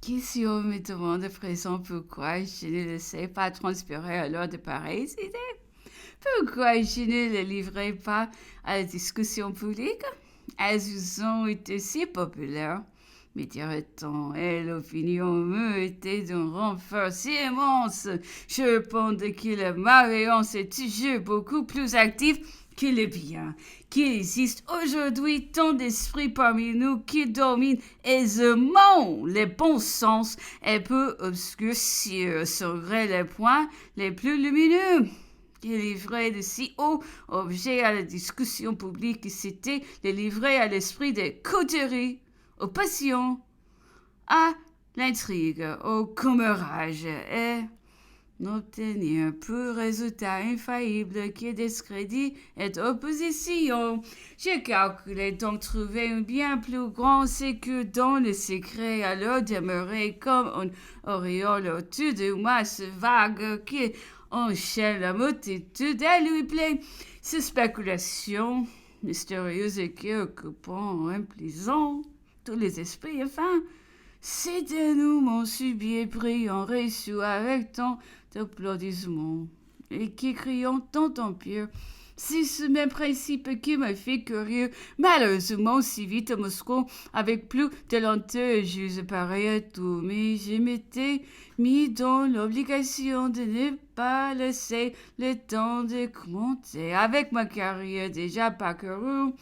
Qui si on me demande à présent pourquoi je ne laissais pas transpirer alors de pareilles idées? Pourquoi je ne les livrais pas à la discussion publique? Elles ont été si populaires. Mais dirait-on, et l'opinion me était d'un renfort si immense. Je pense que la malveillance est toujours beaucoup plus active que le bien, qu'il existe aujourd'hui tant d'esprits parmi nous qui dominent aisément les bons sens et peut obscurcir sur les points les plus lumineux. Il livrait de si hauts objets à la discussion publique que c'était les livrer à l'esprit des coteries, aux passions, à l'intrigue, au commérage et n'obtenir pour résultat infaillible que discrédit et opposition. J'ai calculé donc trouver un bien plus grand sécure dont le secret alors demeurait comme une auréole autour de masse vague qui enchaîne la multitude et lui plaît. Ces spéculations mystérieuses et qui occupant un plaisant tous les esprits, enfin, ces dénouements subis et brillants reçus avec tant d'applaudissements et qui criant tant en pire. C'est ce même principe qui m'a fait curieux, malheureusement si vite à Moscou, avec plus de lenteur, j'eusse pareil à tout, mais je m'étais mis dans l'obligation de ne pas laisser le temps de commenter. Avec ma carrière déjà parcourue,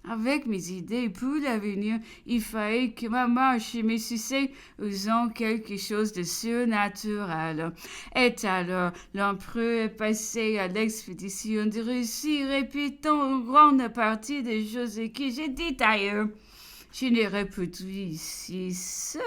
avec mes idées pour l'avenir, il fallait que ma marche me succède usant quelque chose de surnaturel. Et alors, l'empereur est passé à l'expédition de Russie, répétant une grande partie des choses que j'ai dites ailleurs. Je ne reproduis ici ce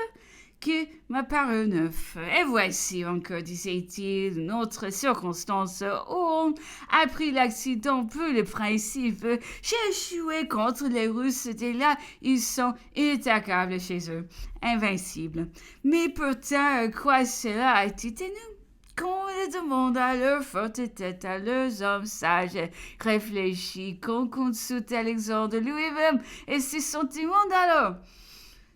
qui m'apparaît neuf. Et voici encore, disait-il, une autre circonstance où on a pris l'accident pour le principe. J'ai échoué contre les Russes, de là, ils sont inattaquables chez eux, invincibles. Mais pourtant, quoi cela a été nous? Qu'on les demande à leur forte tête, à leurs hommes sages et réfléchis, qu'on consulte Alexandre lui-même et ses sentiments alors.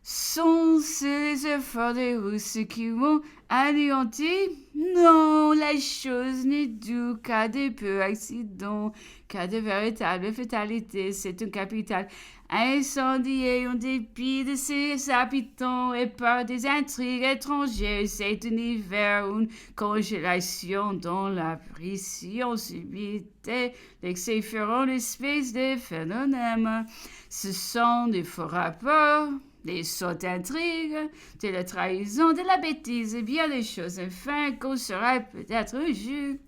Sont-ce les efforts des Russes qui m'ont anéanti? Non, la chose n'est due qu'à de peu accidents, qu'à de véritables fatalités. C'est un capital incendié en dépit de ses habitants et par des intrigues étrangères. Cet univers, une congélation dans la pression subite et l'excellente espèce de phénomène. Ce sont des faux rapports, des sottes intrigues, de la trahison, de la bêtise, et bien des choses enfin qu'on saurait peut-être juger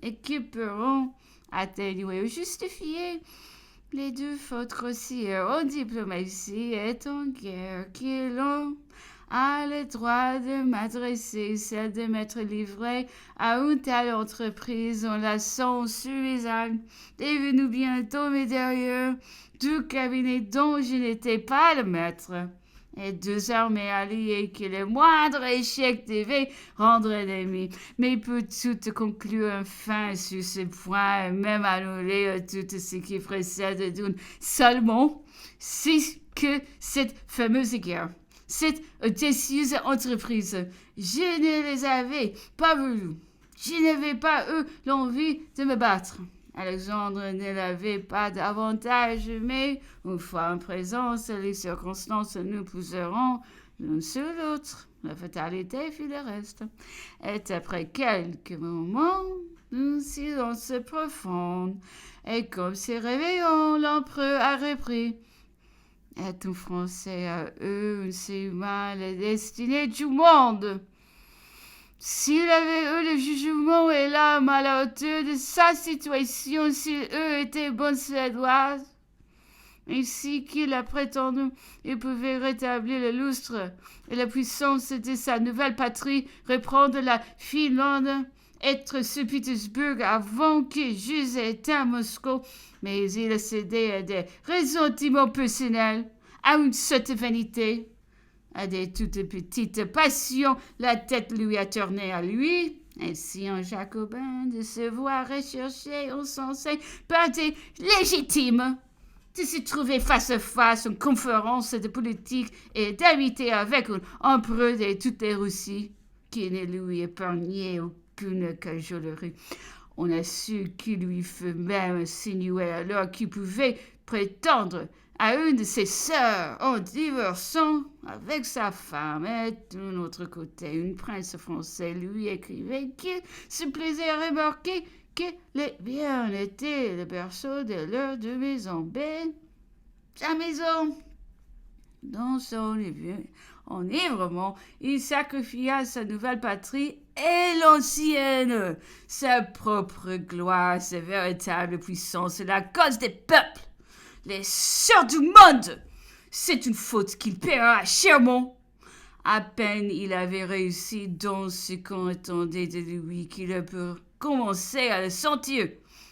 et qui pourront atténuer ou justifier les deux fautes grossières en diplomatie et en guerre qui l'ont a le droit de m'adresser, celle de m'être livré à une telle entreprise en la sens suffisant, devenu bientôt mes derrière du cabinet dont je n'étais pas le maître. Et deux armées alliées que le moindre échec devait rendre ennemies. Mais pour tout conclure enfin sur ce point, et même annuler tout ce qui précède d'un seul mot, c'est que cette fameuse guerre, cette audacieuse entreprise, je ne les avais pas voulu. Je n'avais pas eu l'envie de me battre. Alexandre ne l'avait pas davantage, mais une fois en présence, les circonstances nous pousseront l'un sur l'autre. La fatalité fit le reste. Et après quelques moments, un silence profond, et comme se réveillant, l'empereur a repris. Est un Français à eux, si mal la destinée du monde? S'il avait eu le jugement et l'âme à la hauteur de sa situation, s'il eût été bon Suédoise, ainsi qu'il a prétendu, il pouvait rétablir le lustre et la puissance de sa nouvelle patrie, reprendre la Finlande, être sur Pétersbourg avant que j'eusse éteint Moscou, mais il a cédé à des ressentiments personnels, à une sotte vanité, à des toutes petites passions. La tête lui a tourné à lui, ainsi un jacobin de se voir recherché, encensé par des légitimes de se trouver face à face en conférence de politique et d'habiter avec un empereur de toutes les Russies, qui ne lui épargnait aucune cajolerie. On a su qu'il lui fut même insinué alors qu'il pouvait prétendre à une de ses sœurs en divorçant avec sa femme. Et d'un autre côté, une prince français lui écrivait qu'il se plaisait à remarquer que les biens étaient le berceau de leur de maison. Ben, sa maison, dans son enivrement, il sacrifia sa nouvelle patrie et l'ancienne, sa propre gloire, sa véritable puissance, la cause des peuples, les sœurs du monde. C'est une faute qu'il paiera chèrement. À peine il avait réussi dans ce qu'on attendait de lui qu'il a pu commencer à le sentir.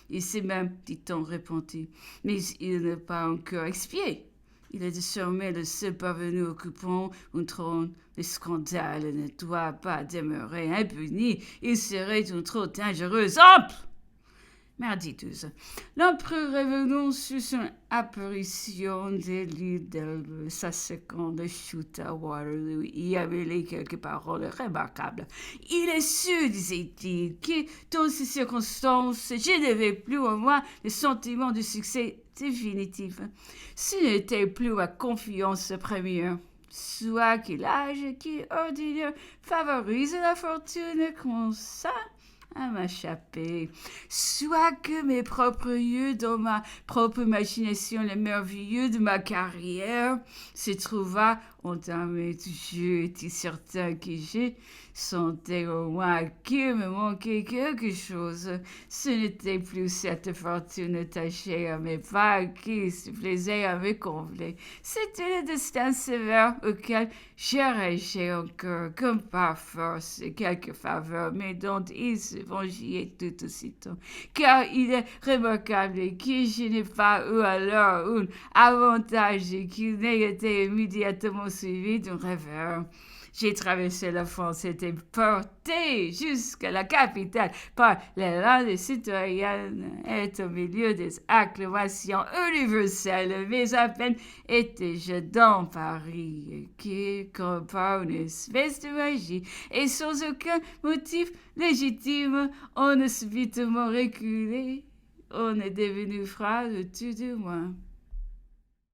Il s'est même, dit-on, repenti, mais il n'a pas encore expié. Il est désormais le seul parvenu occupant un trône. Le scandale ne doit pas demeurer impuni. Il serait une trop dangereuse ample. Mardi 12. L'empereur revenant sur son apparition de l'île d'Elbe, sa seconde chute à Waterloo, y avait quelques paroles remarquables. Il est sûr, disait-il, que dans ces circonstances, je n'avais plus au moins le sentiment de succès définitif. Ce n'était plus ma confiance première. Soit que l'âge qui ordinaire favorise la fortune comme ça, à m'échapper, soit que mes propres yeux, dans ma propre imagination, le merveilleux de ma carrière, se trouva entamé du jeu, était certain que je sentais au moins qu'il me manquait quelque chose. Ce n'était plus cette fortune attachée à mes pas qui se plaisait à me combler. C'était le destin sévère auquel j'arrachais encore, comme par force, quelques faveurs, mais dont il se vengeait tout aussitôt. Car il est remarquable que je n'ai pas eu alors un avantage qui n'ait été immédiatement suivi d'un rêveur. J'ai traversé la France et été porté jusqu'à la capitale par l'élan des citoyennes et au milieu des acclamations universelles. Mais à peine étais-je dans Paris, qui, comme par une espèce de magie et sans aucun motif légitime, on a subitement reculé. On est devenu froid de tout du moins.